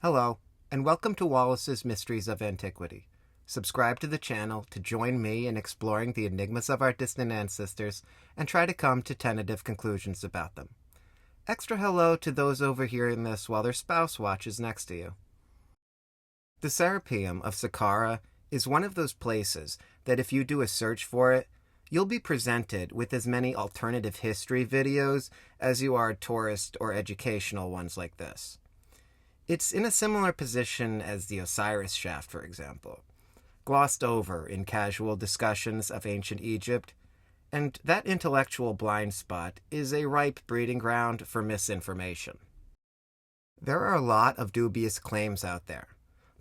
Hello, and welcome to Wallace's Mysteries of Antiquity. Subscribe to the channel to join me in exploring the enigmas of our distant ancestors and try to come to tentative conclusions about them. Extra hello to those overhearing this while their spouse watches next to you. The Serapeum of Saqqara is one of those places that if you do a search for it, you'll be presented with as many alternative history videos as you are tourist or educational ones like this. It's in a similar position as the Osiris shaft, for example, glossed over in casual discussions of ancient Egypt, and that intellectual blind spot is a ripe breeding ground for misinformation. There are a lot of dubious claims out there,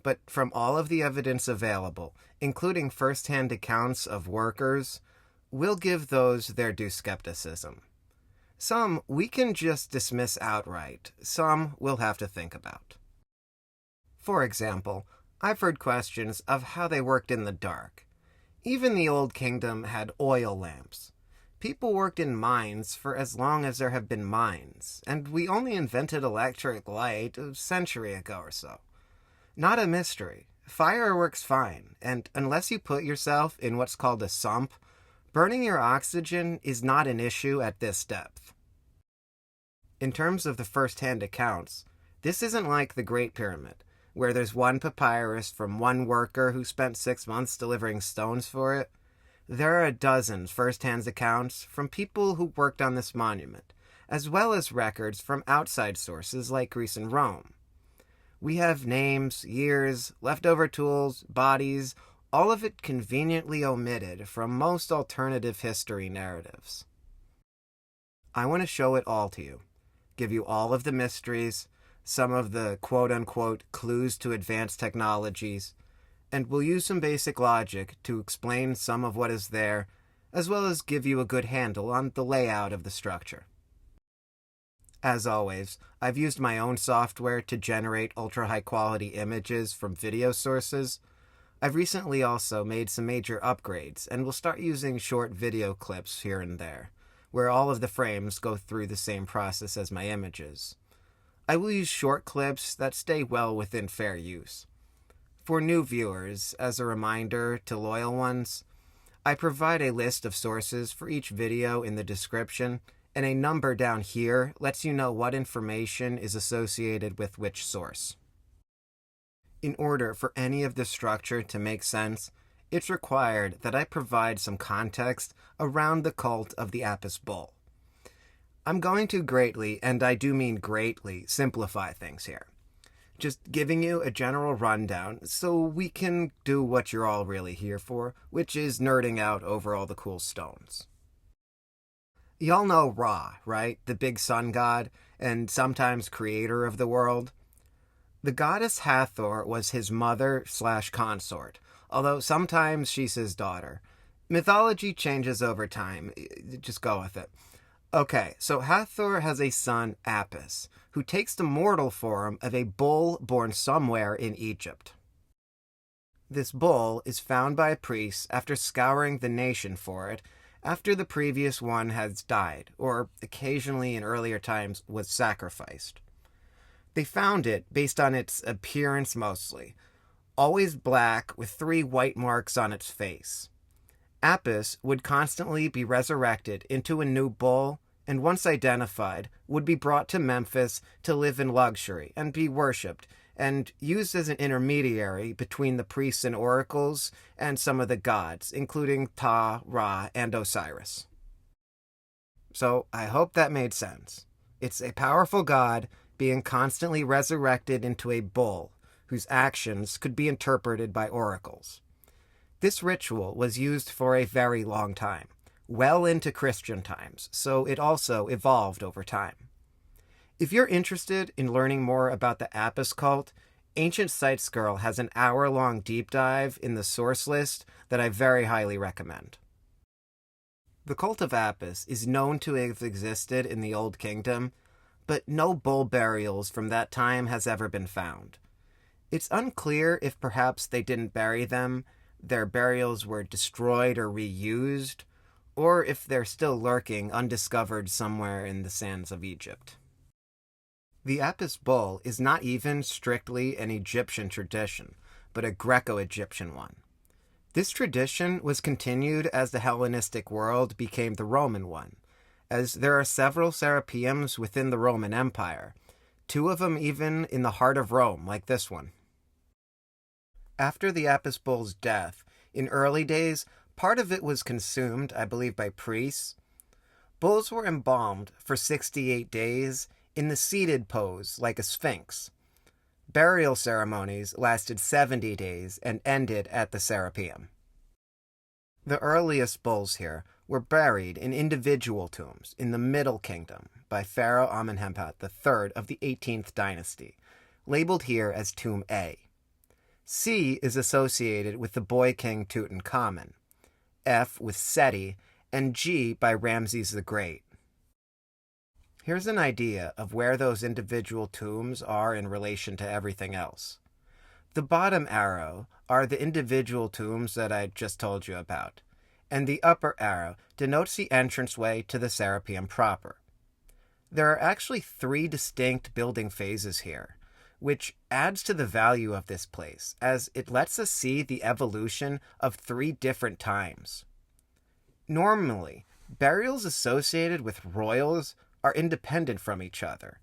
but from all of the evidence available, including first-hand accounts of workers, we'll give those their due skepticism. Some we can just dismiss outright, some we'll have to think about. For example, I've heard questions of how they worked in the dark. Even the Old Kingdom had oil lamps. People worked in mines for as long as there have been mines, and we only invented electric light a century ago or so. Not a mystery. Fire works fine, and unless you put yourself in what's called a sump, burning your oxygen is not an issue at this depth. In terms of the first-hand accounts, this isn't like the Great Pyramid, where there's one papyrus from one worker who spent 6 months delivering stones for it. There are a dozen first-hand accounts from people who worked on this monument, as well as records from outside sources like Greece and Rome. We have names, years, leftover tools, bodies, all of it conveniently omitted from most alternative history narratives. I want to show it all to you, give you all of the mysteries, some of the quote-unquote clues to advanced technologies, and we'll use some basic logic to explain some of what is there, as well as give you a good handle on the layout of the structure. As always, I've used my own software to generate ultra-high-quality images from video sources. I've recently also made some major upgrades, and will start using short video clips here and there, where all of the frames go through the same process as my images. I will use short clips that stay well within fair use. For new viewers, as a reminder to loyal ones, I provide a list of sources for each video in the description, and a number down here lets you know what information is associated with which source. In order for any of this structure to make sense, it's required that I provide some context around the cult of the Apis bull. I'm going to greatly, and I do mean greatly, simplify things here. Just giving you a general rundown so we can do what you're all really here for, which is nerding out over all the cool stones. Y'all know Ra, right? The big sun god, and sometimes creator of the world. The goddess Hathor was his mother/consort, although sometimes she's his daughter. Mythology changes over time. Just go with it. Okay, so Hathor has a son, Apis, who takes the mortal form of a bull born somewhere in Egypt. This bull is found by a priest after scouring the nation for it, after the previous one has died, or occasionally in earlier times was sacrificed. They found it based on its appearance mostly, always black with 3 white marks on its face. Apis would constantly be resurrected into a new bull, and once identified, would be brought to Memphis to live in luxury and be worshipped, and used as an intermediary between the priests and oracles and some of the gods, including Ptah, Ra, and Osiris. So I hope that made sense. It's a powerful god being constantly resurrected into a bull, whose actions could be interpreted by oracles. This ritual was used for a very long time, well into Christian times, so it also evolved over time. If you're interested in learning more about the Apis cult, Ancient Sites Girl has an hour-long deep dive in the source list that I very highly recommend. The cult of Apis is known to have existed in the Old Kingdom, but no bull burials from that time has ever been found. It's unclear if perhaps they didn't bury them, their burials were destroyed or reused, or if they're still lurking undiscovered somewhere in the sands of Egypt. The Apis bull is not even strictly an Egyptian tradition, but a Greco-Egyptian one. This tradition was continued as the Hellenistic world became the Roman one, as there are several Serapeums within the Roman Empire, 2 of them even in the heart of Rome, like this one. After the Apis bull's death, in early days, part of it was consumed, I believe, by priests. Bulls were embalmed for 68 days in the seated pose, like a sphinx. Burial ceremonies lasted 70 days and ended at the Serapeum. The earliest bulls here were buried in individual tombs in the Middle Kingdom by Pharaoh Amenhotep III of the 18th dynasty, labeled here as Tomb A. C is associated with the boy king Tutankhamun, F with Seti, and G by Ramses the Great. Here's an idea of where those individual tombs are in relation to everything else. The bottom arrow are the individual tombs that I just told you about, and the upper arrow denotes the entranceway to the Serapeum proper. There are actually 3 distinct building phases here, which adds to the value of this place, as it lets us see the evolution of 3 different times. Normally, burials associated with royals are independent from each other,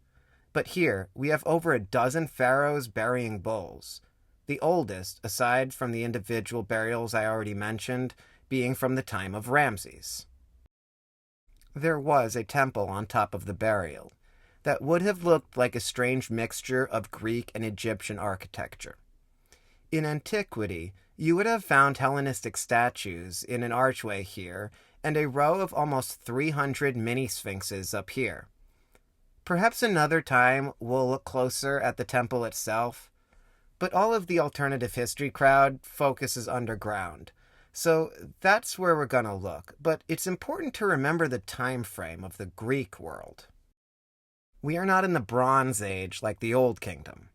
but here we have over a dozen pharaohs burying bulls, the oldest, aside from the individual burials I already mentioned, being from the time of Ramses. There was a temple on top of the burial that would have looked like a strange mixture of Greek and Egyptian architecture. In antiquity, you would have found Hellenistic statues in an archway here and a row of almost 300 mini-sphinxes up here. Perhaps another time we'll look closer at the temple itself, but all of the alternative history crowd focuses underground, so that's where we're gonna look, but it's important to remember the time frame of the Greek world. We are not in the Bronze Age like the Old Kingdom.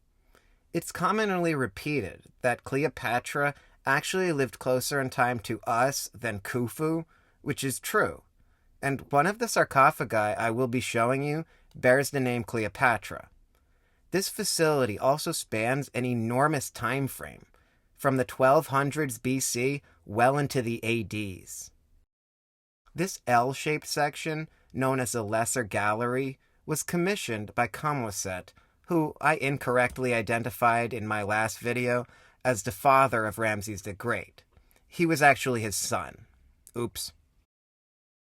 It's commonly repeated that Cleopatra actually lived closer in time to us than Khufu, which is true, and one of the sarcophagi I will be showing you bears the name Cleopatra. This facility also spans an enormous time frame, from the 1200s BC well into the ADs. This L-shaped section, known as the Lesser Gallery, was commissioned by Kamwaset, who I incorrectly identified in my last video as the father of Ramses the Great. He was actually his son. Oops.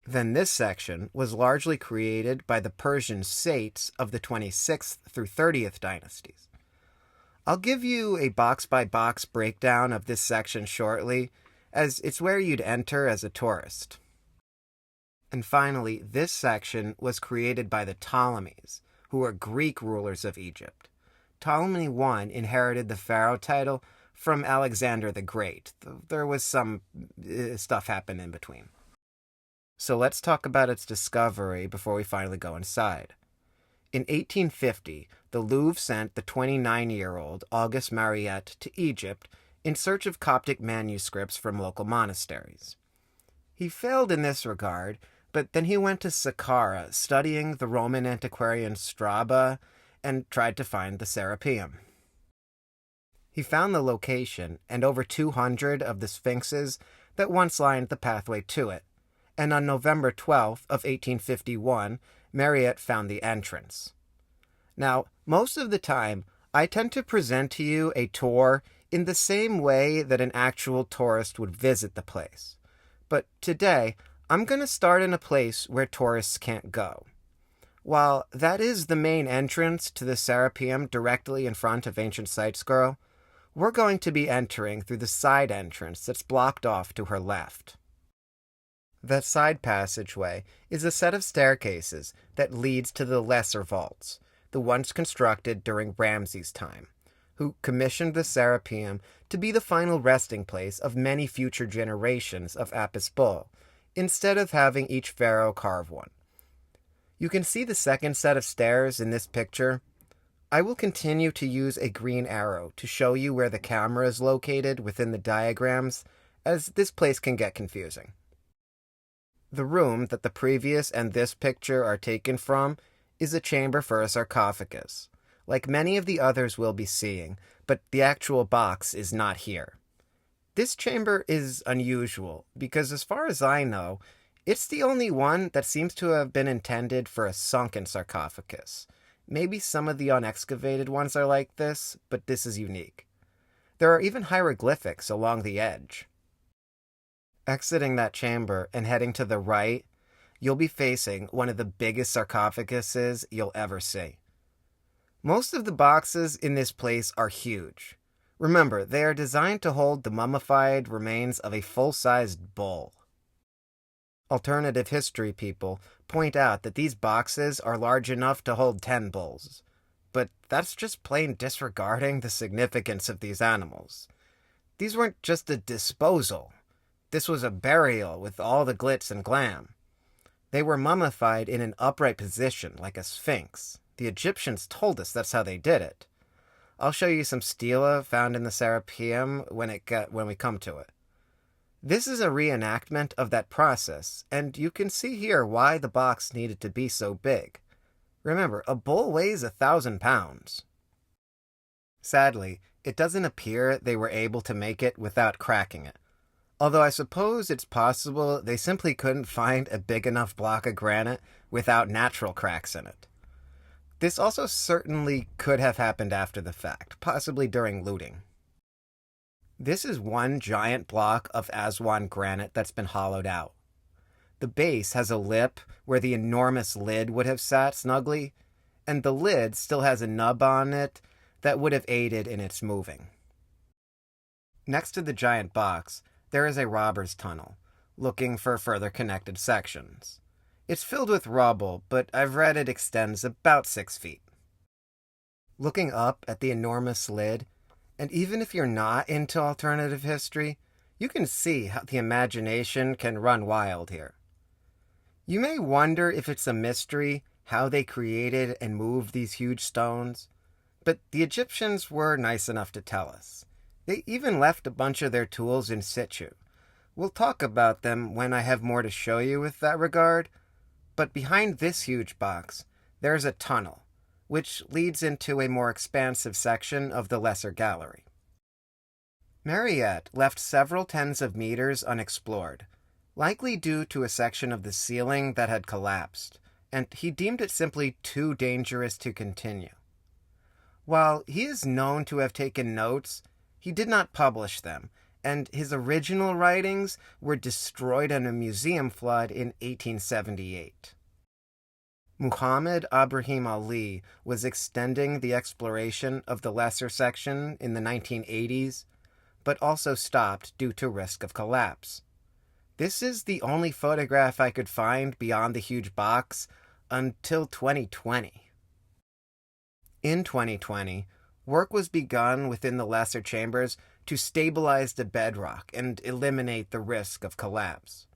Then this section was largely created by the Persian Sates of the 26th through 30th dynasties. I'll give you a box-by-box breakdown of this section shortly, as it's where you'd enter as a tourist. And finally, this section was created by the Ptolemies, who were Greek rulers of Egypt. Ptolemy I inherited the pharaoh title from Alexander the Great. There was some stuff happen in between. So let's talk about its discovery before we finally go inside. In 1850, the Louvre sent the 29-year-old Auguste Mariette to Egypt in search of Coptic manuscripts from local monasteries. He failed in this regard, but then he went to Saqqara, studying the Roman antiquarian Strabo, and tried to find the Serapeum. He found the location and over 200 of the sphinxes that once lined the pathway to it, and on November 12th of 1851, Mariette found the entrance. Now, most of the time, I tend to present to you a tour in the same way that an actual tourist would visit the place. But today, I'm going to start in a place where tourists can't go. While that is the main entrance to the Serapeum directly in front of Ancient Sites Girl, we're going to be entering through the side entrance that's blocked off to her left. That side passageway is a set of staircases that leads to the lesser vaults, the ones constructed during Ramses' time, who commissioned the Serapeum to be the final resting place of many future generations of Apis bull, instead of having each pharaoh carve one. You can see the second set of stairs in this picture. I will continue to use a green arrow to show you where the camera is located within the diagrams, as this place can get confusing. The room that the previous and this picture are taken from is a chamber for a sarcophagus, like many of the others we'll be seeing, but the actual box is not here. This chamber is unusual because, as far as I know, it's the only one that seems to have been intended for a sunken sarcophagus. Maybe some of the unexcavated ones are like this, but this is unique. There are even hieroglyphics along the edge. Exiting that chamber and heading to the right, you'll be facing one of the biggest sarcophaguses you'll ever see. Most of the boxes in this place are huge. Remember, they are designed to hold the mummified remains of a full-sized bull. Alternative history people point out that these boxes are large enough to hold 10 bulls, but that's just plain disregarding the significance of these animals. These weren't just a disposal. This was a burial with all the glitz and glam. They were mummified in an upright position like a sphinx. The Egyptians told us that's how they did it. I'll show you some stela found in the Serapeum when we come to it. This is a reenactment of that process, and you can see here why the box needed to be so big. Remember, a bull weighs 1,000 pounds. Sadly, it doesn't appear they were able to make it without cracking it. Although I suppose it's possible they simply couldn't find a big enough block of granite without natural cracks in it. This also certainly could have happened after the fact, possibly during looting. This is one giant block of Aswan granite that's been hollowed out. The base has a lip where the enormous lid would have sat snugly, and the lid still has a nub on it that would have aided in its moving. Next to the giant box, there is a robber's tunnel, looking for further connected sections. It's filled with rubble, but I've read it extends about 6 feet. Looking up at the enormous lid, and even if you're not into alternative history, you can see how the imagination can run wild here. You may wonder if it's a mystery how they created and moved these huge stones, but the Egyptians were nice enough to tell us. They even left a bunch of their tools in situ. We'll talk about them when I have more to show you with that regard, but behind this huge box, there's a tunnel, which leads into a more expansive section of the lesser gallery. Mariette left several tens of meters unexplored, likely due to a section of the ceiling that had collapsed, and he deemed it simply too dangerous to continue. While he is known to have taken notes, he did not publish them, and his original writings were destroyed in a museum flood in 1878. Muhammad Ibrahim Ali was extending the exploration of the lesser section in the 1980s, but also stopped due to risk of collapse. This is the only photograph I could find beyond the huge box until 2020. In 2020, work was begun within the lesser chambers to stabilize the bedrock and eliminate the risk of collapse.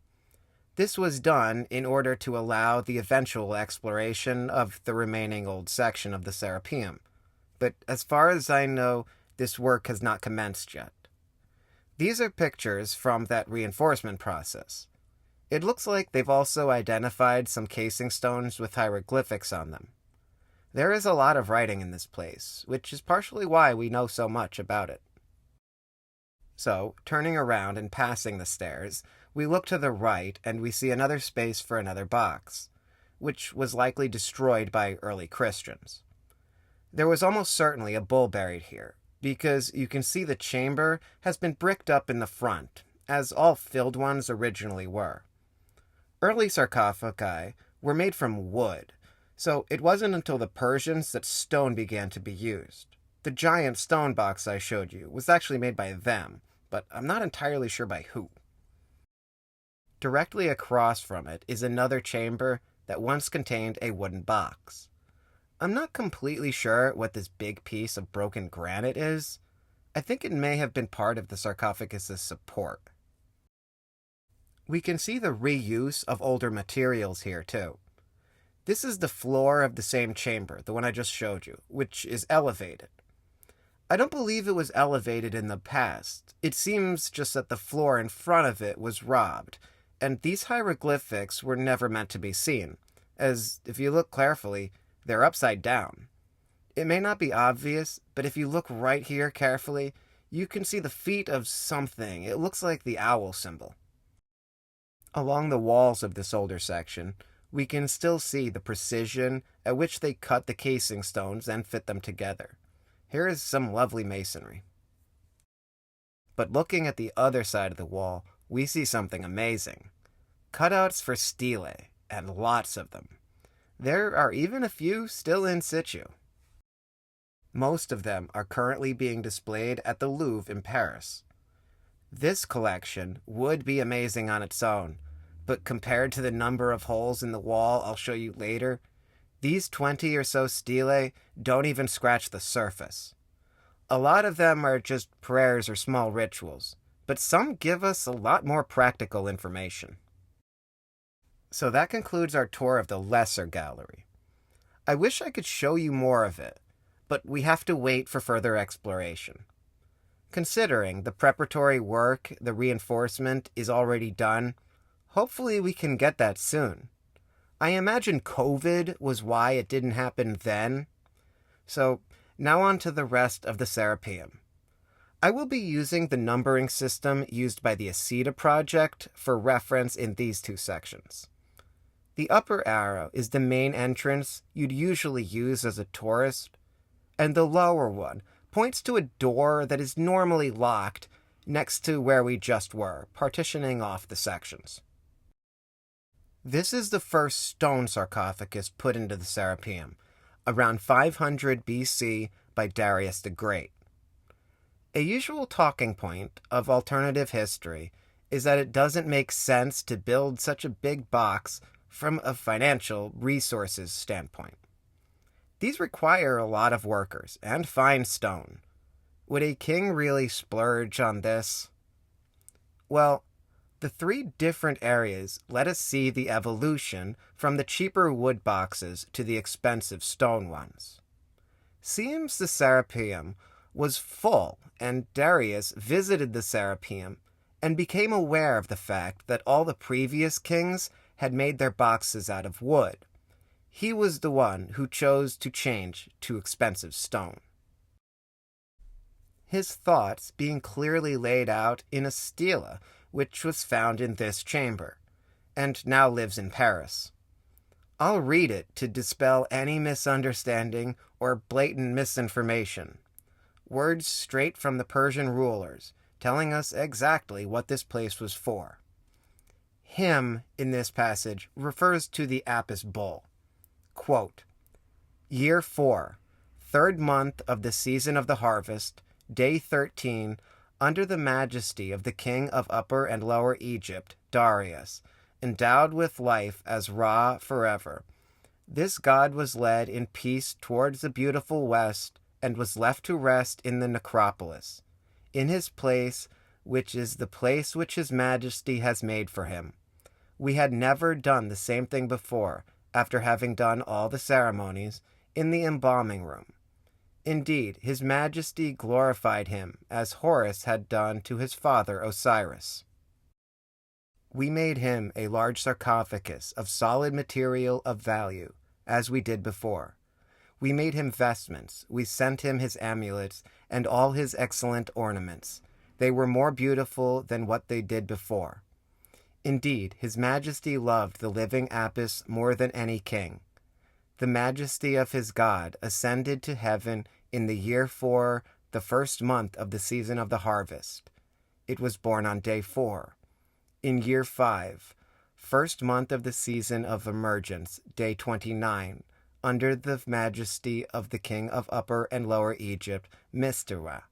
This was done in order to allow the eventual exploration of the remaining old section of the Serapeum, but as far as I know, this work has not commenced yet. These are pictures from that reinforcement process. It looks like they've also identified some casing stones with hieroglyphics on them. There is a lot of writing in this place, which is partially why we know so much about it. So, turning around and passing the stairs, we look to the right and we see another space for another box, which was likely destroyed by early Christians. There was almost certainly a bull buried here, because you can see the chamber has been bricked up in the front, as all filled ones originally were. Early sarcophagi were made from wood, so it wasn't until the Persians that stone began to be used. The giant stone box I showed you was actually made by them, but I'm not entirely sure by who. Directly across from it is another chamber that once contained a wooden box. I'm not completely sure what this big piece of broken granite is. I think it may have been part of the sarcophagus's support. We can see the reuse of older materials here, too. This is the floor of the same chamber, the one I just showed you, which is elevated. I don't believe it was elevated in the past. It seems just that the floor in front of it was robbed, and these hieroglyphics were never meant to be seen, as if you look carefully, They're upside down. It may not be obvious, but if you look right here carefully, you can see the feet of something. It looks like the owl symbol. Along the walls of this older section, we can still see the precision at which they cut the casing stones and fit them together. Here is some lovely masonry. But looking at the other side of the wall, we see something amazing. Cutouts for stelae, and lots of them. There are even a few still in situ. Most of them are currently being displayed at the Louvre in Paris. This collection would be amazing on its own, but compared to the number of holes in the wall I'll show you later, these 20 or so stelae don't even scratch the surface. A lot of them are just prayers or small rituals, but some give us a lot more practical information. So that concludes our tour of the Lesser Gallery. I wish I could show you more of it, but we have to wait for further exploration. Considering the preparatory work, the reinforcement is already done, hopefully we can get that soon. I imagine COVID was why it didn't happen then. So now on to the rest of the Serapeum. I will be using the numbering system used by the Asceta project for reference in these two sections. The upper arrow is the main entrance you'd usually use as a tourist, and the lower one points to a door that is normally locked next to where we just were, partitioning off the sections. This is the first stone sarcophagus put into the Serapeum, around 500 BC by Darius the Great. A usual talking point of alternative history is that it doesn't make sense to build such a big box from a financial resources standpoint. These require a lot of workers and fine stone. Would a king really splurge on this? Well, the three different areas let us see the evolution from the cheaper wood boxes to the expensive stone ones. Seems the Serapeum was full, and Darius visited the Serapeum and became aware of the fact that all the previous kings had made their boxes out of wood. He was the one who chose to change to expensive stone. His thoughts being clearly laid out in a stela, which was found in this chamber, and now lives in Paris. I'll read it to dispel any misunderstanding or blatant misinformation. Words straight from the Persian rulers, telling us exactly what this place was for. Him, in this passage, refers to the Apis bull. Quote, Year 4, 3rd month of the season of the harvest, day 13, under the majesty of the king of Upper and Lower Egypt, Darius, endowed with life as Ra forever. This god was led in peace towards the beautiful west, and was left to rest in the necropolis, in his place, which is the place which his majesty has made for him. We had never done the same thing before, after having done all the ceremonies, in the embalming room. Indeed, his majesty glorified him, as Horus had done to his father Osiris. We made him a large sarcophagus of solid material of value, as we did before. We made him vestments, we sent him his amulets, and all his excellent ornaments. They were more beautiful than what they did before. Indeed, his majesty loved the living Apis more than any king. The majesty of his god ascended to heaven in the year 4, the 1st month of the season of the harvest. It was born on day 4. In year 5, 1st month of the season of emergence, day 29, under the majesty of the king of Upper and Lower Egypt, Mistera.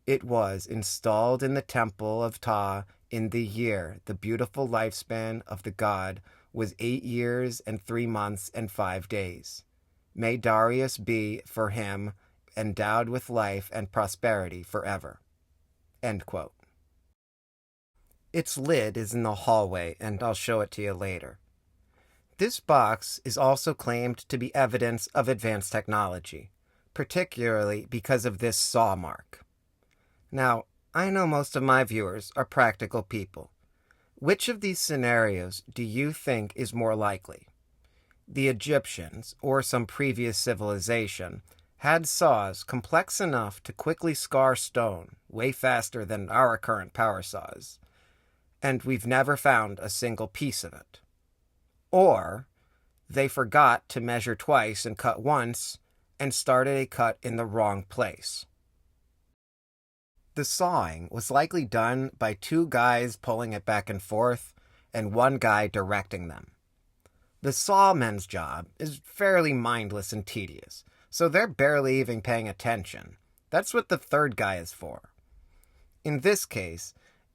It was installed in the temple of Ptah in the year the beautiful lifespan of the god was 8 years and 3 months and 5 days. May Darius be, for him, endowed with life and prosperity forever. End quote. Its lid is in the hallway, and I'll show it to you later. This box is also claimed to be evidence of advanced technology, particularly because of this saw mark. Now, I know most of my viewers are practical people. Which of these scenarios do you think is more likely? The Egyptians, or some previous civilization, had saws complex enough to quickly scar stone, way faster than our current power saws, and we've never found a single piece of it. Or they forgot to measure twice and cut once, and started a cut in the wrong place. The sawing was likely done by two guys pulling it back and forth, and one guy directing them. The sawmen's job is fairly mindless and tedious, so they're barely even paying attention. That's what the third guy is for. In this case,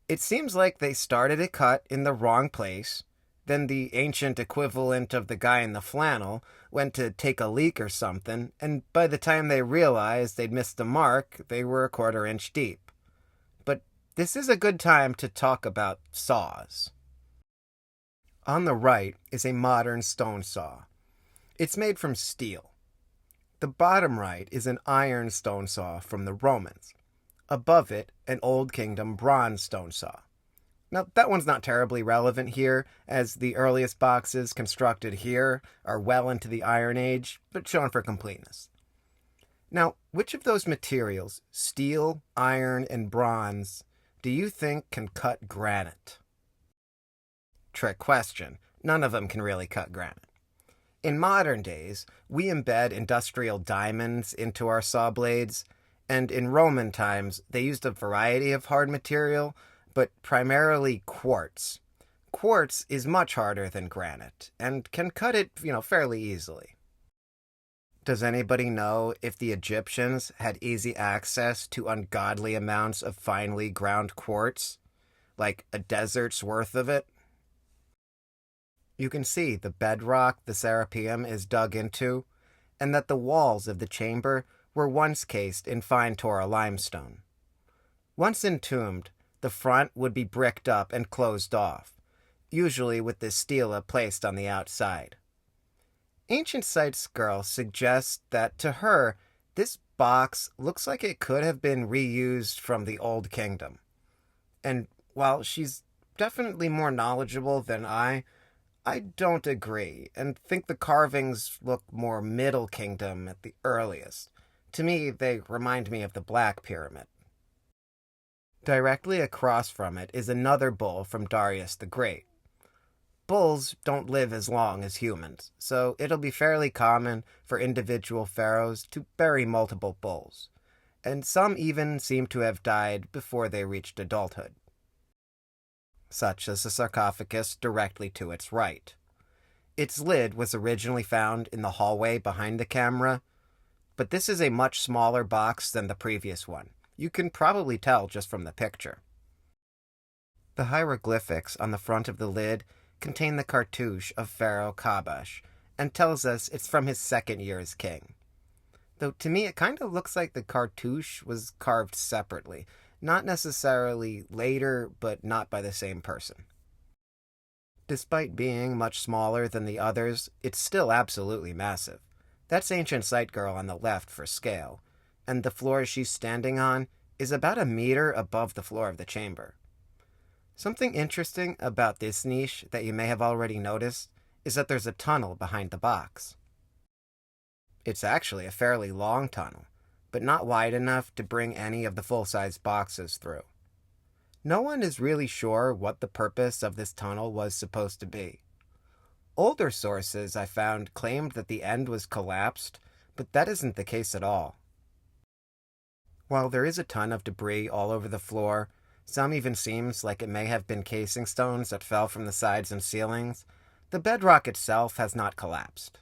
it seems like they started a cut in the wrong place, then the ancient equivalent of the guy in the flannel went to take a leak or something, and by the time they realized they'd missed the mark, they were a quarter-inch deep. But this is a good time to talk about saws. On the right is a modern stone saw. It's made from steel. The bottom right is an iron stone saw from the Romans. Above it, an Old Kingdom bronze stone saw. Now, that one's not terribly relevant here, as the earliest boxes constructed here are well into the Iron Age, but shown for completeness. Now, which of those materials, steel, iron, and bronze, do you think can cut granite? Trick question. None of them can really cut granite. In modern days, we embed industrial diamonds into our saw blades, and in Roman times, they used a variety of hard material, but primarily quartz. Quartz is much harder than granite, and can cut it, fairly easily. Does anybody know if the Egyptians had easy access to ungodly amounts of finely ground quartz? Like a desert's worth of it? You can see the bedrock the Serapeum is dug into, and that the walls of the chamber were once cased in fine Torah limestone. Once entombed, the front would be bricked up and closed off, usually with the stela placed on the outside. Ancient Sites Girl suggests that to her, this box looks like it could have been reused from the Old Kingdom. And while she's definitely more knowledgeable than I don't agree, and think the carvings look more Middle Kingdom at the earliest. To me, they remind me of the Black Pyramid. Directly across from it is another bull from Darius the Great. Bulls don't live as long as humans, so it'll be fairly common for individual pharaohs to bury multiple bulls, and some even seem to have died before they reached adulthood, such as the sarcophagus directly to its right. Its lid was originally found in the hallway behind the camera, but this is a much smaller box than the previous one. You can probably tell just from the picture. The hieroglyphics on the front of the lid contain the cartouche of Pharaoh Kabash, and tells us it's from his second year as king. Though to me it kind of looks like the cartouche was carved separately, not necessarily later, but not by the same person. Despite being much smaller than the others, it's still absolutely massive. That's Ancient Site Girl on the left for scale, and the floor she's standing on is about a meter above the floor of the chamber. Something interesting about this niche that you may have already noticed is that there's a tunnel behind the box. It's actually a fairly long tunnel, but not wide enough to bring any of the full-size boxes through. No one is really sure what the purpose of this tunnel was supposed to be. Older sources I found claimed that the end was collapsed, but that isn't the case at all. While there is a ton of debris all over the floor, some even seems like it may have been casing stones that fell from the sides and ceilings, the bedrock itself has not collapsed.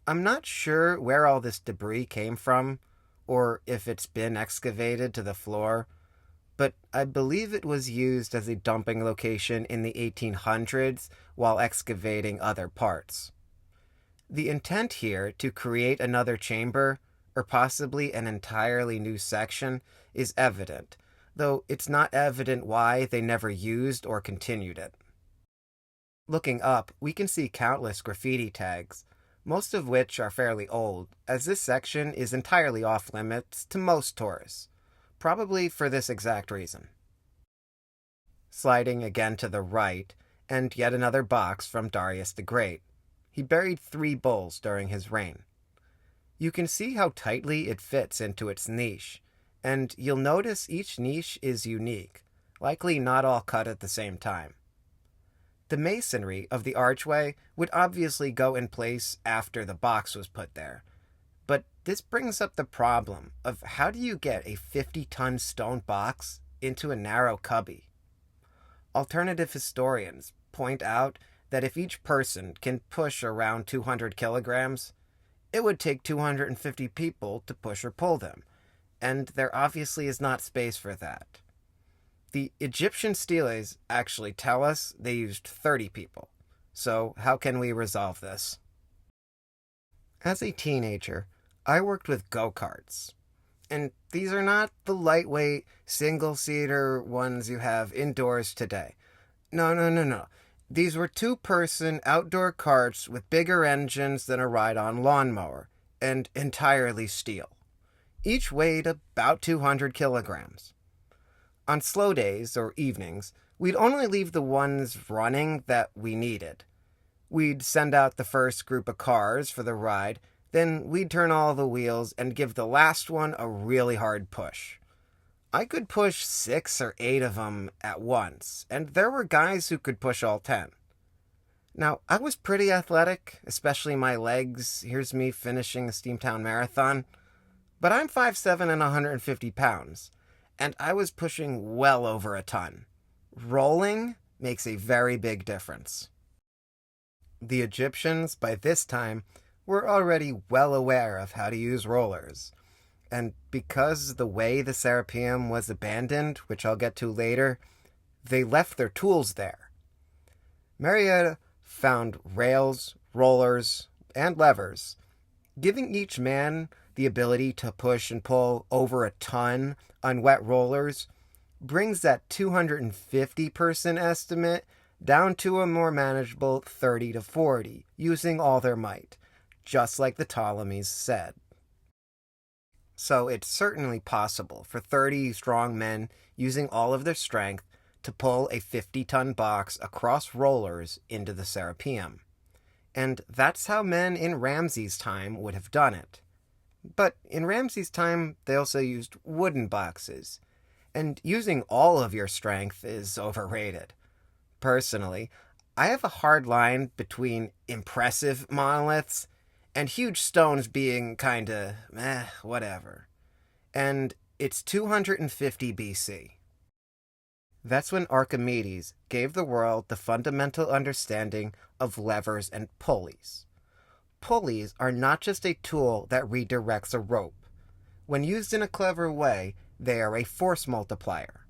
I'm not sure where all this debris came from, or if it's been excavated to the floor, but I believe it was used as a dumping location in the 1800s while excavating other parts. The intent here to create another chamber, or possibly an entirely new section, is evident, though it's not evident why they never used or continued it. Looking up, we can see countless graffiti tags, most of which are fairly old, as this section is entirely off-limits to most tourists, probably for this exact reason. Sliding again to the right, and yet another box from Darius the Great. He buried 3 bulls during his reign. You can see how tightly it fits into its niche, and you'll notice each niche is unique, likely not all cut at the same time. The masonry of the archway would obviously go in place after the box was put there, but this brings up the problem of how do you get a 50-ton stone box into a narrow cubby? Alternative historians point out that if each person can push around 200 kilograms, it would take 250 people to push or pull them, and there obviously is not space for that. The Egyptian steles actually tell us they used 30 people, so how can we resolve this? As a teenager, I worked with go-karts, and these are not the lightweight, single-seater ones you have indoors today. No. These were 2-person outdoor carts with bigger engines than a ride-on lawnmower, and entirely steel. Each weighed about 200 kilograms. On slow days or evenings, we'd only leave the ones running that we needed. We'd send out the first group of cars for the ride, then we'd turn all the wheels and give the last one a really hard push. I could push 6 or 8 of them at once, and there were guys who could push all 10. Now, I was pretty athletic, especially my legs. Here's me finishing the Steamtown Marathon. But I'm 5'7" and 150 pounds, and I was pushing well over a ton. Rolling makes a very big difference. The Egyptians, by this time, were already well aware of how to use rollers. And because the way the Serapeum was abandoned, which I'll get to later, they left their tools there. Marietta found rails, rollers, and levers, giving each man the ability to push and pull over a ton on wet rollers brings that 250-person estimate down to a more manageable 30 to 40, using all their might, just like the Ptolemies said. So it's certainly possible for 30 strong men using all of their strength to pull a 50-ton box across rollers into the Serapeum. And that's how men in Ramses' time would have done it. But in Ramses' time, they also used wooden boxes, and using all of your strength is overrated. Personally, I have a hard line between impressive monoliths and huge stones being kinda whatever. And it's 250 BC. That's when Archimedes gave the world the fundamental understanding of levers and pulleys. Pulleys are not just a tool that redirects a rope. When used in a clever way, they are a force multiplier.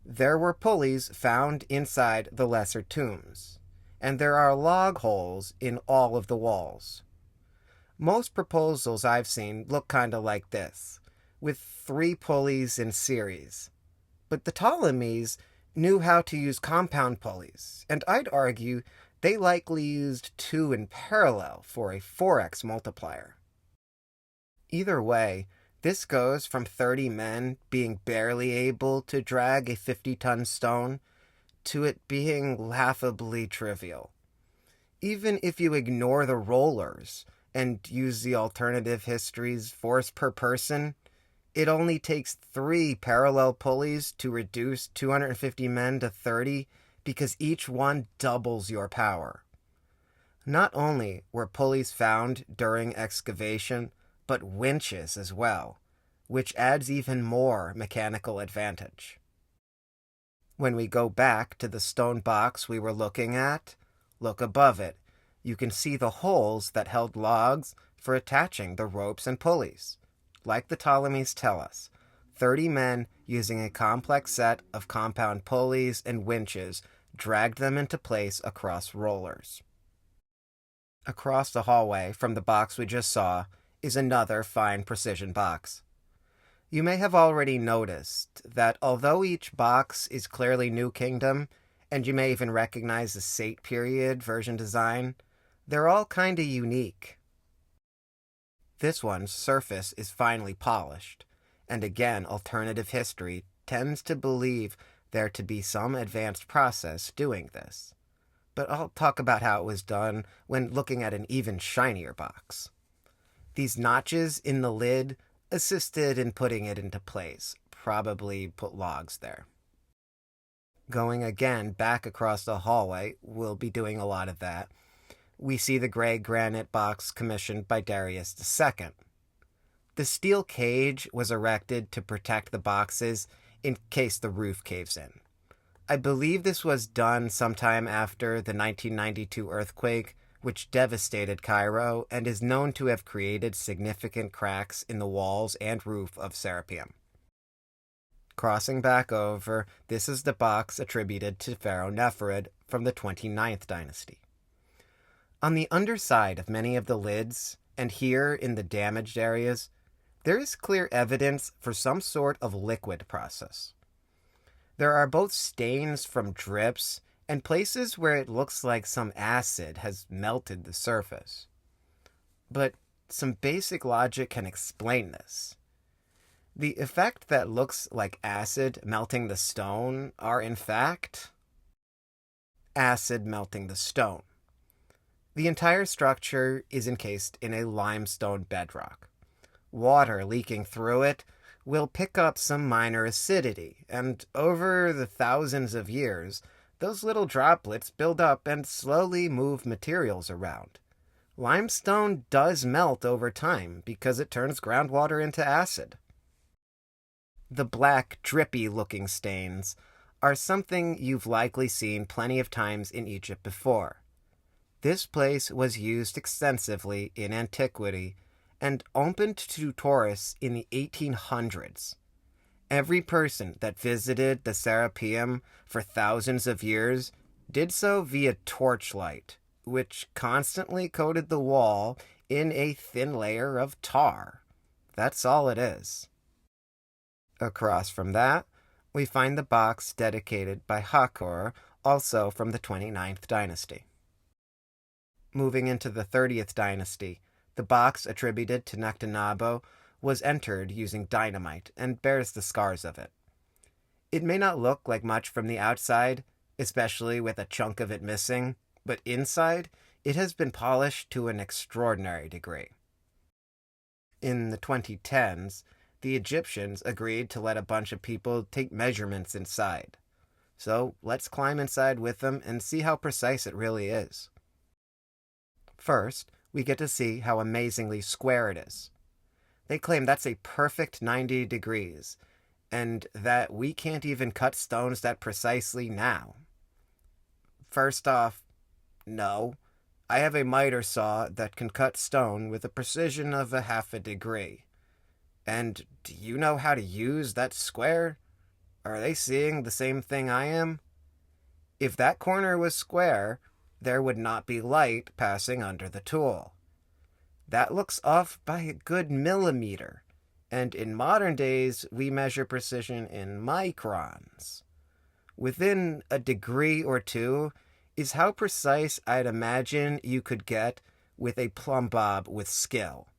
There were pulleys found inside the lesser tombs, and there are log holes in all of the walls. Most proposals I've seen look kinda like this, with 3 pulleys in series. But the Ptolemies knew how to use compound pulleys, and I'd argue they likely used 2 in parallel for a 4x multiplier. Either way, this goes from 30 men being barely able to drag a 50-ton stone to it being laughably trivial. Even if you ignore the rollers and use the alternative history's force per person, it only takes 3 parallel pulleys to reduce 250 men to 30 because each one doubles your power. Not only were pulleys found during excavation, but winches as well, which adds even more mechanical advantage. When we go back to the stone box we were looking at, look above it. You can see the holes that held logs for attaching the ropes and pulleys. Like the Ptolemies tell us, 30 men using a complex set of compound pulleys and winches dragged them into place across rollers. Across the hallway from the box we just saw is another fine precision box. You may have already noticed that although each box is clearly New Kingdom, and you may even recognize the Sate period version design, they're all kinda unique. This one's surface is finely polished, and again, alternative history tends to believe there to be some advanced process doing this. but I'll talk about how it was done when looking at an even shinier box. These notches in the lid assisted in putting it into place, probably put logs there. Going again back across the hallway, we'll be doing a lot of that. We see the gray granite box commissioned by Darius II. The steel cage was erected to protect the boxes in case the roof caves in. I believe this was done sometime after the 1992 earthquake, which devastated Cairo and is known to have created significant cracks in the walls and roof of Serapeum. Crossing back over, this is the box attributed to Pharaoh Neferid from the 29th dynasty. On the underside of many of the lids, and here in the damaged areas, there is clear evidence for some sort of liquid process. There are both stains from drips and places where it looks like some acid has melted the surface. But some basic logic can explain this. The effect that looks like acid melting the stone are, in fact, acid melting the stone. The entire structure is encased in a limestone bedrock. Water leaking through it will pick up some minor acidity, and over the thousands of years, those little droplets build up and slowly move materials around. Limestone does melt over time because it turns groundwater into acid. The black, drippy-looking stains are something you've likely seen plenty of times in Egypt before. This place was used extensively in antiquity and opened to tourists in the 1800s. Every person that visited the Serapeum for thousands of years did so via torchlight, which constantly coated the wall in a thin layer of tar. That's all it is. Across from that, we find the box dedicated by Hathor, also from the 29th dynasty. Moving into the 30th dynasty, the box attributed to Nectanebo was entered using dynamite and bears the scars of it. It may not look like much from the outside, especially with a chunk of it missing, but inside, it has been polished to an extraordinary degree. In the 2010s, the Egyptians agreed to let a bunch of people take measurements inside. So let's climb inside with them and see how precise it really is. First, we get to see how amazingly square it is. They claim that's a perfect 90 degrees, and that we can't even cut stones that precisely now. First off, no. I have a miter saw that can cut stone with a precision of 1/2 degree. And do you know how to use that square? Are they seeing the same thing I am? If that corner was square, there would not be light passing under the tool. That looks off by a good millimeter, and in modern days, we measure precision in microns. Within a degree or two is how precise I'd imagine you could get with a plumb bob with skill.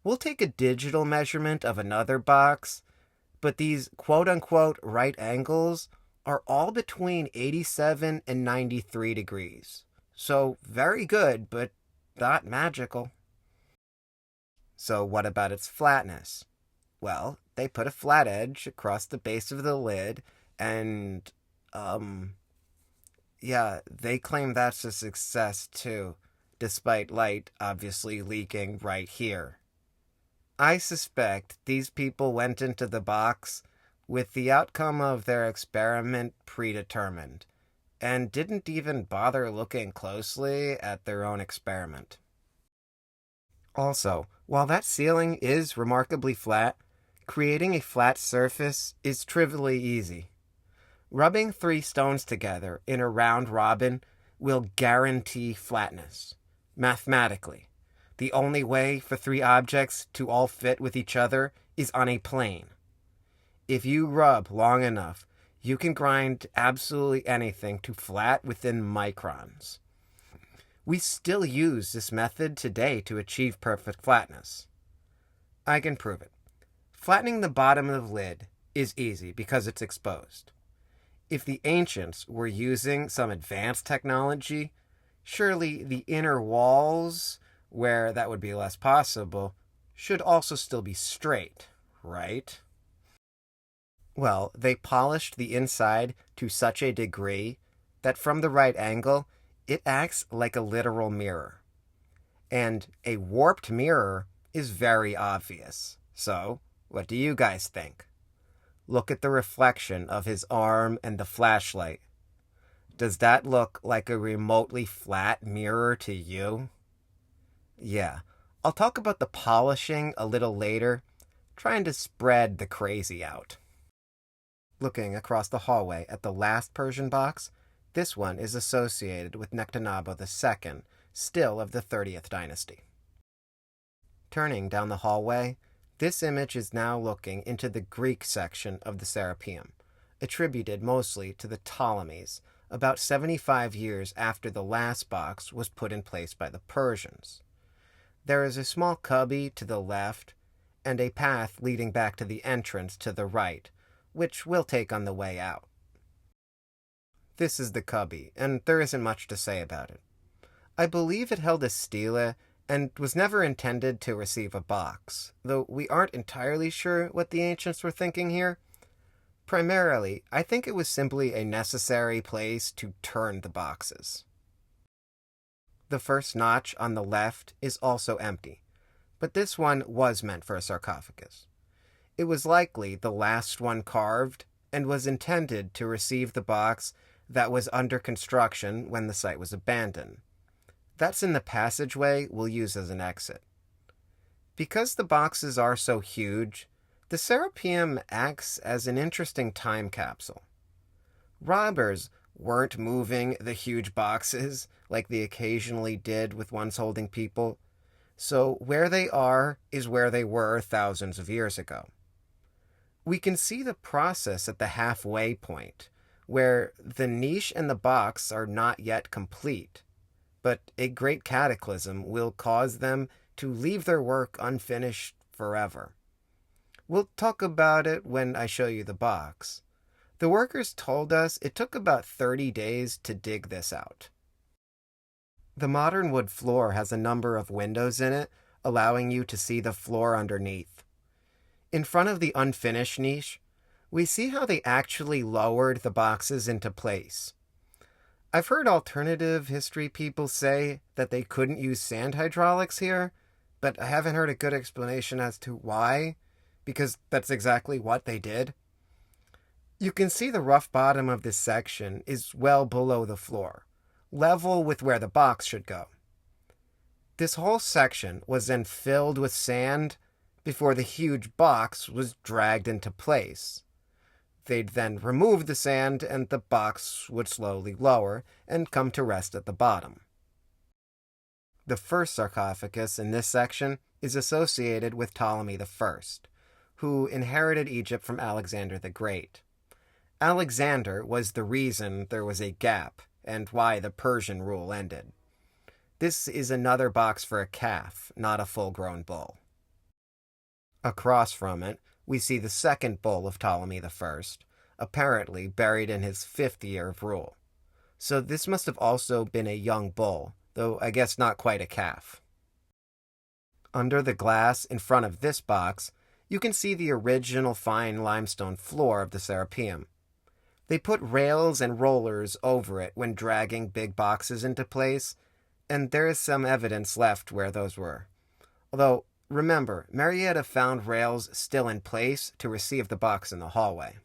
We'll take a digital measurement of another box, but these quote-unquote right angles are all between 87 and 93 degrees. So very good, but not magical. So what about its flatness? Well, they put a flat edge across the base of the lid, and, they claim that's a success too, despite light obviously leaking right here. I suspect these people went into the box with the outcome of their experiment predetermined, and didn't even bother looking closely at their own experiment. Also, while that ceiling is remarkably flat, creating a flat surface is trivially easy. Rubbing 3 stones together in a round robin will guarantee flatness, mathematically. The only way for 3 objects to all fit with each other is on a plane. If you rub long enough, you can grind absolutely anything to flat within microns. We still use this method today to achieve perfect flatness. I can prove it. Flattening the bottom of the lid is easy because it's exposed. If the ancients were using some advanced technology, surely the inner walls, where that would be less possible, should also still be straight, right? Well, they polished the inside to such a degree that from the right angle, it acts like a literal mirror. And a warped mirror is very obvious. So, what do you guys think? Look at the reflection of his arm and the flashlight. Does that look like a remotely flat mirror to you? Yeah, I'll talk about the polishing a little later, trying to spread the crazy out. Looking across the hallway at the last Persian box, this one is associated with Nectanebo II, still of the 30th dynasty. Turning down the hallway, this image is now looking into the Greek section of the Serapeum, attributed mostly to the Ptolemies, about 75 years after the last box was put in place by the Persians. There is a small cubby to the left, and a path leading back to the entrance to the right, which we'll take on the way out. This is the cubby, and there isn't much to say about it. I believe it held a stele and was never intended to receive a box, though we aren't entirely sure what the ancients were thinking here. Primarily, I think it was simply a necessary place to turn the boxes. The first notch on the left is also empty, but this one was meant for a sarcophagus. It was likely the last one carved and was intended to receive the box that was under construction when the site was abandoned. That's in the passageway we'll use as an exit. Because the boxes are so huge, the Serapeum acts as an interesting time capsule. Robbers weren't moving the huge boxes like they occasionally did with ones holding people, so where they are is where they were thousands of years ago. We can see the process at the halfway point, where the niche and the box are not yet complete, but a great cataclysm will cause them to leave their work unfinished forever. We'll talk about it when I show you the box. The workers told us it took about 30 days to dig this out. The modern wood floor has a number of windows in it, allowing you to see the floor underneath. In front of the unfinished niche, we see how they actually lowered the boxes into place. I've heard alternative history people say that they couldn't use sand hydraulics here, but I haven't heard a good explanation as to why, because that's exactly what they did. You can see the rough bottom of this section is well below the floor, level with where the box should go. This whole section was then filled with sand before the huge box was dragged into place. They'd then remove the sand and the box would slowly lower and come to rest at the bottom. The first sarcophagus in this section is associated with Ptolemy I, who inherited Egypt from Alexander the Great. Alexander was the reason there was a gap and why the Persian rule ended. This is another box for a calf, not a full-grown bull. Across from it, we see the second bull of Ptolemy I, apparently buried in his 5th year of rule. So this must have also been a young bull, though I guess not quite a calf. Under the glass in front of this box, you can see the original fine limestone floor of the Serapeum. They put rails and rollers over it when dragging big boxes into place, and there is some evidence left where those were. Although, remember, Marietta found rails still in place to receive the box in the hallway.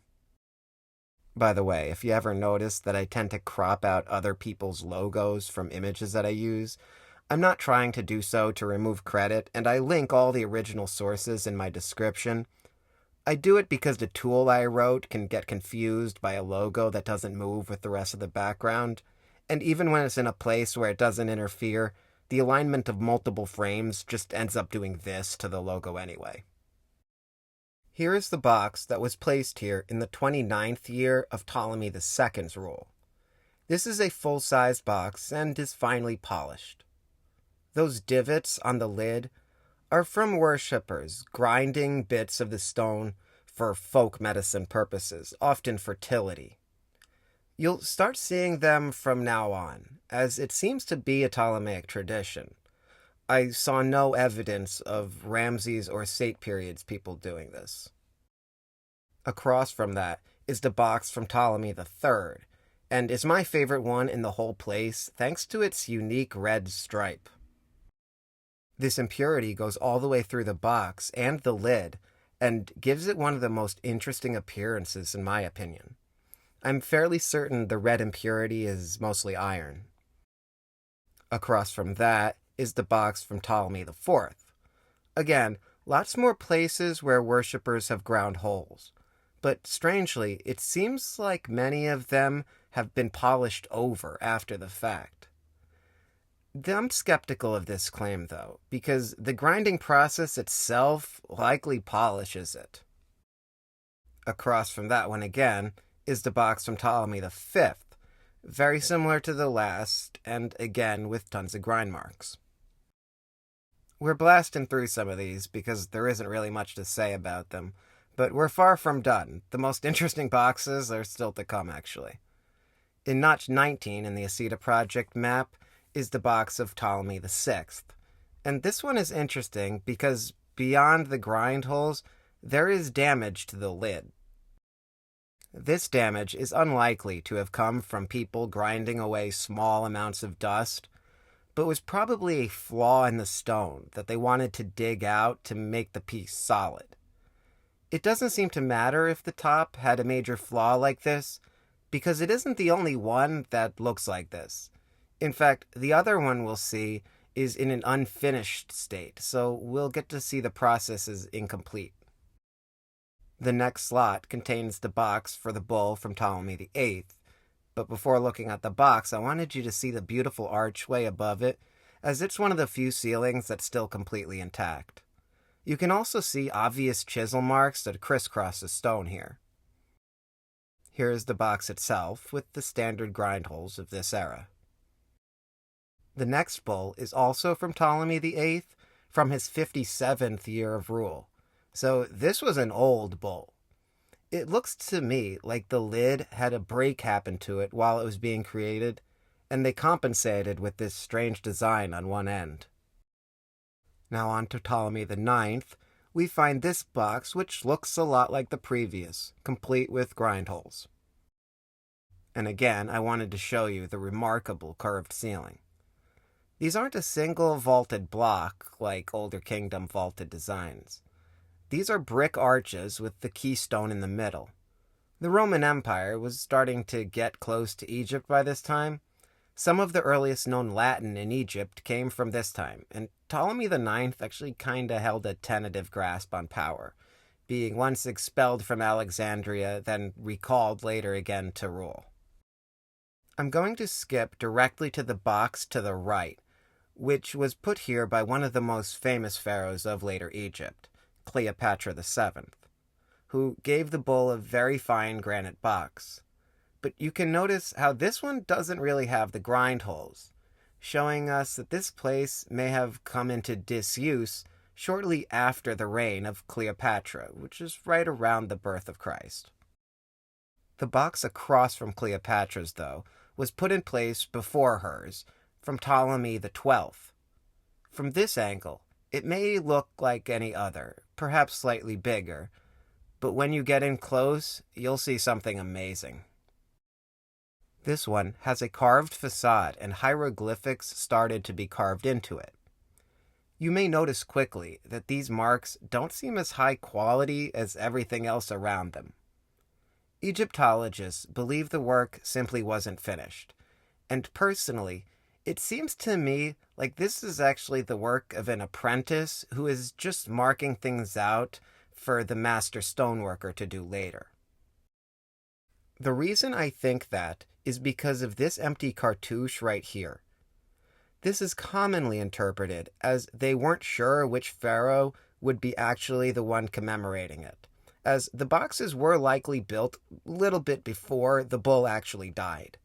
By the way, if you ever notice that I tend to crop out other people's logos from images that I use, I'm not trying to do so to remove credit, and I link all the original sources in my description. I do it because the tool I wrote can get confused by a logo that doesn't move with the rest of the background, and even when it's in a place where it doesn't interfere, the alignment of multiple frames just ends up doing this to the logo anyway. Here is the box that was placed here in the 29th year of Ptolemy II's rule. This is a full-sized box and is finely polished. Those divots on the lid are from worshippers grinding bits of the stone for folk medicine purposes, often fertility. You'll start seeing them from now on, as it seems to be a Ptolemaic tradition. I saw no evidence of Ramses or Sate periods people doing this. Across from that is the box from Ptolemy III, and is my favorite one in the whole place thanks to its unique red stripe. This impurity goes all the way through the box and the lid, and gives it one of the most interesting appearances in my opinion. I'm fairly certain the red impurity is mostly iron. Across from that is the box from Ptolemy IV. Again, lots more places where worshippers have ground holes, but strangely, it seems like many of them have been polished over after the fact. I'm skeptical of this claim, though, because the grinding process itself likely polishes it. Across from that one again is the box from Ptolemy V, very similar to the last, and again with tons of grind marks. We're blasting through some of these because there isn't really much to say about them, but we're far from done. The most interesting boxes are still to come, actually. In Notch 19 in the Aceta Project map is the box of Ptolemy VI, and this one is interesting because beyond the grind holes, there is damage to the lid. This damage is unlikely to have come from people grinding away small amounts of dust, but was probably a flaw in the stone that they wanted to dig out to make the piece solid. It doesn't seem to matter if the top had a major flaw like this, because it isn't the only one that looks like this. In fact, the other one we'll see is in an unfinished state, so we'll get to see the process as incomplete. The next slot contains the box for the bull from Ptolemy VIII, but before looking at the box, I wanted you to see the beautiful archway above it, as it's one of the few ceilings that's still completely intact. You can also see obvious chisel marks that crisscross the stone here. Here is the box itself, with the standard grind holes of this era. The next bull is also from Ptolemy VIII, from his 57th year of rule. So this was an old bull. It looks to me like the lid had a break happen to it while it was being created, and they compensated with this strange design on one end. Now on to Ptolemy IX, we find this box which looks a lot like the previous, complete with grind holes. And again, I wanted to show you the remarkable curved ceiling. These aren't a single vaulted block like older kingdom vaulted designs. These are brick arches with the keystone in the middle. The Roman Empire was starting to get close to Egypt by this time. Some of the earliest known Latin in Egypt came from this time, and Ptolemy IX actually kinda held a tentative grasp on power, being once expelled from Alexandria, then recalled later again to rule. I'm going to skip directly to the box to the right, which was put here by one of the most famous pharaohs of later Egypt, Cleopatra VII, who gave the bull a very fine granite box. But you can notice how this one doesn't really have the grind holes, showing us that this place may have come into disuse shortly after the reign of Cleopatra, which is right around the birth of Christ. The box across from Cleopatra's, though, was put in place before hers, from Ptolemy XII. From this angle, it may look like any other, perhaps slightly bigger, but when you get in close, you'll see something amazing. This one has a carved facade and hieroglyphics started to be carved into it. You may notice quickly that these marks don't seem as high quality as everything else around them. Egyptologists believe the work simply wasn't finished, and personally, it seems to me like this is actually the work of an apprentice who is just marking things out for the master stoneworker to do later. The reason I think that is because of this empty cartouche right here. This is commonly interpreted as they weren't sure which pharaoh would be actually the one commemorating it, as the boxes were likely built a little bit before the bull actually died.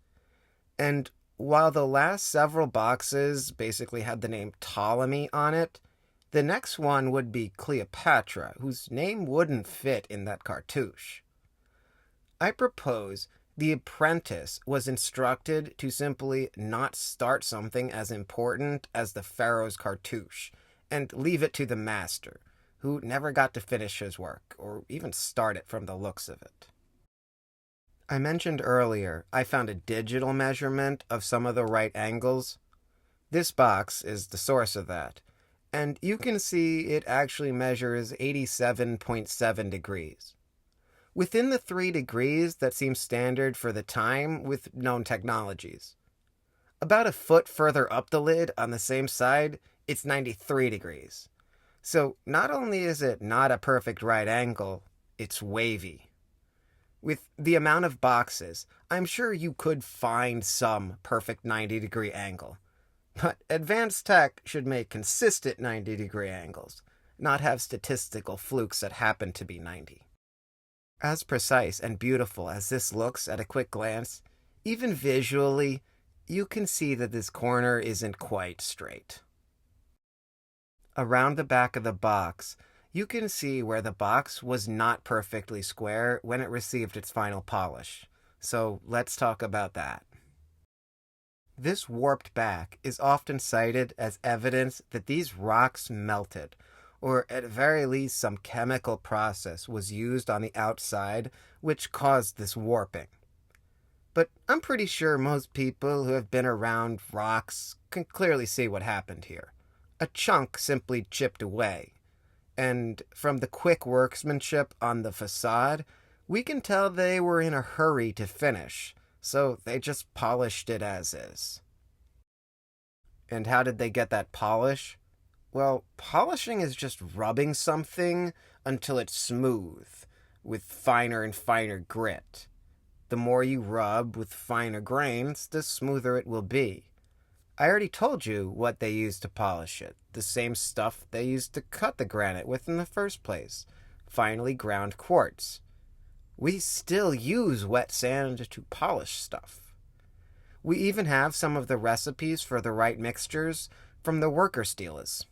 And while the last several boxes basically had the name Ptolemy on it, the next one would be Cleopatra, whose name wouldn't fit in that cartouche. I propose The apprentice was instructed to simply not start something as important as the pharaoh's cartouche, and leave it to the master, who never got to finish his work, or even start it from the looks of it. I mentioned earlier I found a digital measurement of some of the right angles. This box is the source of that, and you can see it actually measures 87.7 degrees. Within the 3 degrees that seems standard for the time with known technologies. About a foot further up the lid on the same side, it's 93 degrees. So not only is it not a perfect right angle, it's wavy. With the amount of boxes, I'm sure you could find some perfect 90-degree angle. But advanced tech should make consistent 90-degree angles, not have statistical flukes that happen to be 90. As precise and beautiful as this looks at a quick glance, even visually, you can see that this corner isn't quite straight. Around the back of the box, you can see where the box was not perfectly square when it received its final polish. So let's talk about that. This warped back is often cited as evidence that these rocks melted, or at very least some chemical process was used on the outside which caused this warping. But I'm pretty sure most people who have been around rocks can clearly see what happened here. A chunk simply chipped away. And from the quick workmanship on the facade, we can tell they were in a hurry to finish, so they just polished it as is. And how did they get that polish? Well, polishing is just rubbing something until it's smooth, with finer and finer grit. The more you rub with finer grains, the smoother it will be. I already told you what they used to polish it, the same stuff they used to cut the granite with in the first place, finely ground quartz. We still use wet sand to polish stuff. We even have some of the recipes for the right mixtures from the worker steelers.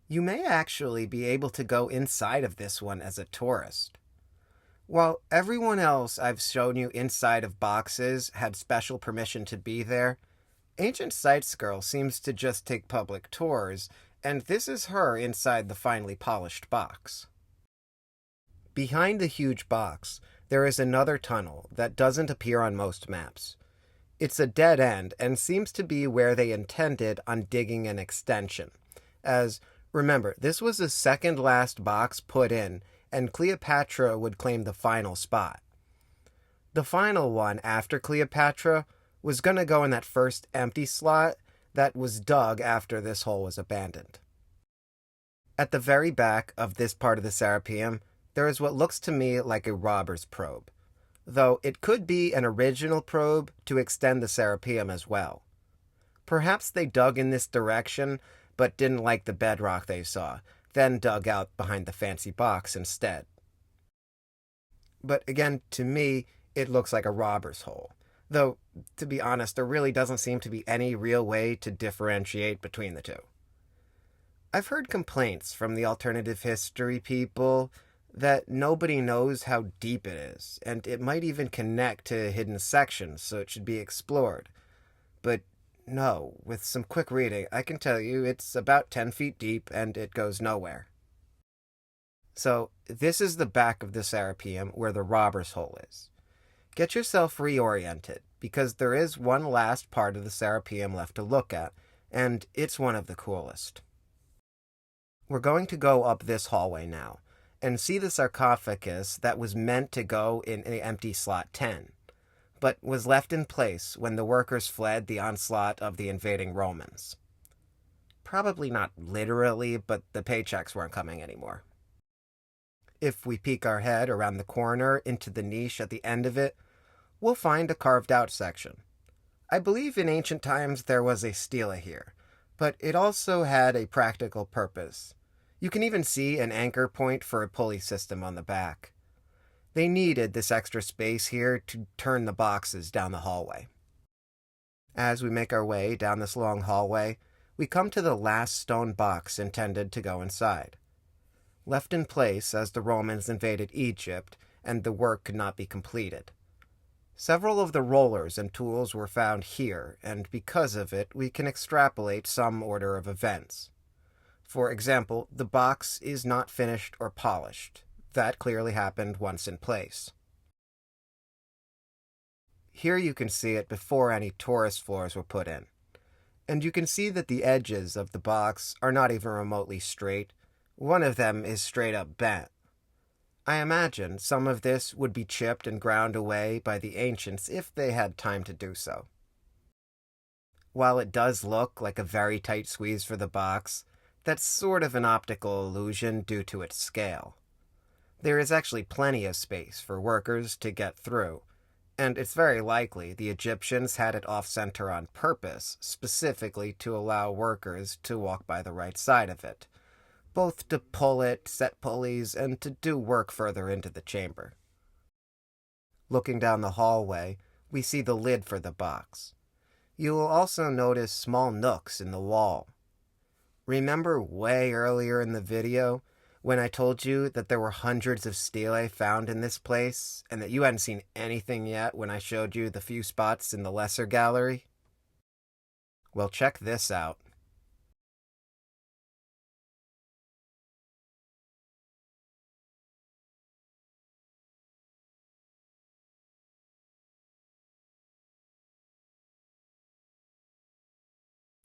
You may actually be able to go inside of this one as a tourist. While everyone else I've shown you inside of boxes had special permission to be there, Ancient Sites Girl seems to just take public tours, and this is her inside the finely polished box. Behind the huge box, there is another tunnel that doesn't appear on most maps. It's a dead end and seems to be where they intended on digging an extension, as, remember, this was the second last box put in, and Cleopatra would claim the final spot. The final one after Cleopatra was going to go in that first empty slot that was dug after this hole was abandoned. At the very back of this part of the Serapeum, there is what looks to me like a robber's probe, though it could be an original probe to extend the Serapeum as well. Perhaps they dug in this direction, but didn't like the bedrock they saw, then dug out behind the fancy box instead. But again, to me, it looks like a robber's hole. Though, to be honest, there really doesn't seem to be any real way to differentiate between the two. I've heard complaints from the alternative history people that nobody knows how deep it is, and it might even connect to hidden sections, so it should be explored. But no, with some quick reading, I can tell you it's about 10 feet deep and it goes nowhere. So, this is the back of the Serapeum where the robber's hole is. Get yourself reoriented, because there is one last part of the Serapeum left to look at, and it's one of the coolest. We're going to go up this hallway now, and see the sarcophagus that was meant to go in the empty slot 10, but was left in place when the workers fled the onslaught of the invading Romans. Probably not literally, but the paychecks weren't coming anymore. If we peek our head around the corner into the niche at the end of it, we'll find a carved-out section. I believe in ancient times there was a stela here, but it also had a practical purpose. You can even see an anchor point for a pulley system on the back. They needed this extra space here to turn the boxes down the hallway. As we make our way down this long hallway, we come to the last stone box intended to go inside. Left in place as the Romans invaded Egypt and the work could not be completed. Several of the rollers and tools were found here, and because of it, we can extrapolate some order of events. For example, the box is not finished or polished. That clearly happened once in place. Here you can see it before any torus floors were put in. And you can see that the edges of the box are not even remotely straight. One of them is straight up bent. I imagine some of this would be chipped and ground away by the ancients if they had time to do so. While it does look like a very tight squeeze for the box, that's sort of an optical illusion due to its scale. There is actually plenty of space for workers to get through, and it's very likely the Egyptians had it off-center on purpose, specifically to allow workers to walk by the right side of it, both to pull it, set pulleys, and to do work further into the chamber. Looking down the hallway, we see the lid for the box. You will also notice small nooks in the wall. Remember way earlier in the video when I told you that there were hundreds of stelae found in this place, and that you hadn't seen anything yet when I showed you the few spots in the lesser gallery? Well, check this out.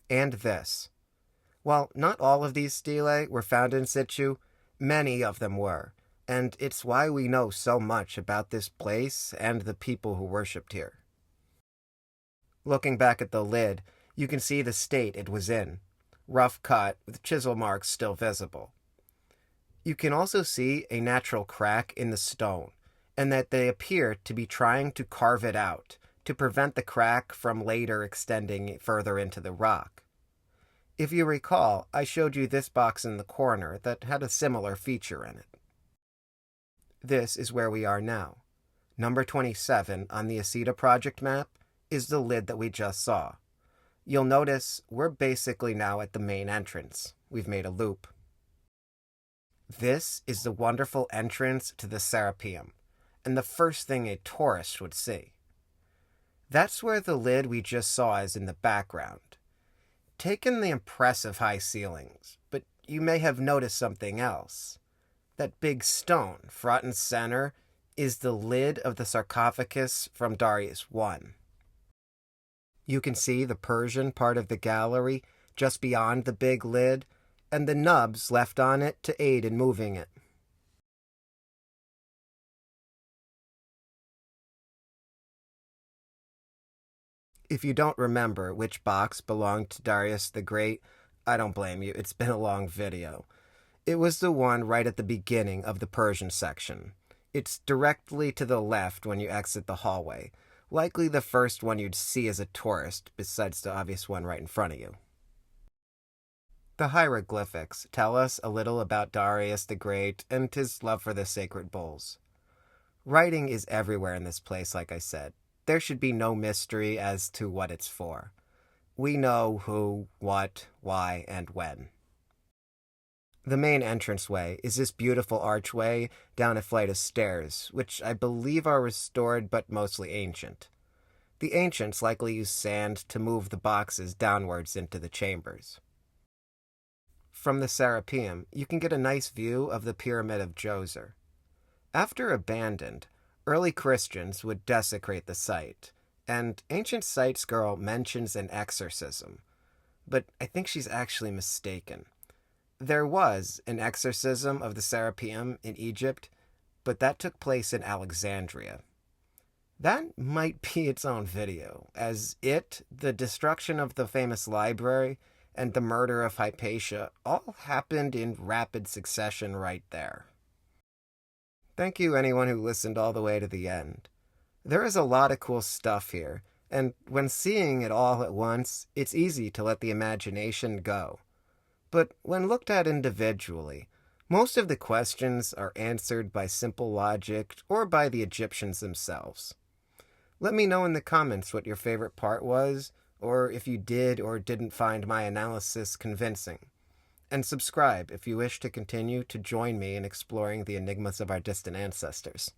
And this. While not all of these stelae were found in situ, many of them were, and it's why we know so much about this place and the people who worshipped here. Looking back at the lid, you can see the state it was in, rough cut with chisel marks still visible. You can also see a natural crack in the stone, and that they appear to be trying to carve it out to prevent the crack from later extending further into the rock. If you recall, I showed you this box in the corner that had a similar feature in it. This is where we are now. Number 27 on the Asita project map is the lid that we just saw. You'll notice we're basically now at the main entrance. We've made a loop. This is the wonderful entrance to the Serapeum, and the first thing a tourist would see. That's where the lid we just saw is in the background. Take in the impressive high ceilings, but you may have noticed something else. That big stone, front and center, is the lid of the sarcophagus from Darius I. You can see the Persian part of the gallery just beyond the big lid, and the nubs left on it to aid in moving it. If you don't remember which box belonged to Darius the Great, I don't blame you, it's been a long video. It was the one right at the beginning of the Persian section. It's directly to the left when you exit the hallway, likely the first one you'd see as a tourist, besides the obvious one right in front of you. The hieroglyphics tell us a little about Darius the Great and his love for the sacred bulls. Writing is everywhere in this place, like I said. There should be no mystery as to what it's for. We know who, what, why, and when. The main entranceway is this beautiful archway down a flight of stairs, which I believe are restored but mostly ancient. The ancients likely used sand to move the boxes downwards into the chambers. From the Serapeum, you can get a nice view of the Pyramid of Djoser. After abandoned, early Christians would desecrate the site, and Ancient Sites Girl mentions an exorcism, but I think she's actually mistaken. There was an exorcism of the Serapeum in Egypt, but that took place in Alexandria. That might be its own video, as it, the destruction of the famous library, and the murder of Hypatia all happened in rapid succession right there. Thank you anyone who listened all the way to the end. There is a lot of cool stuff here, and when seeing it all at once, it's easy to let the imagination go. But when looked at individually, most of the questions are answered by simple logic or by the Egyptians themselves. Let me know in the comments what your favorite part was, or if you did or didn't find my analysis convincing. And subscribe if you wish to continue to join me in exploring the enigmas of our distant ancestors.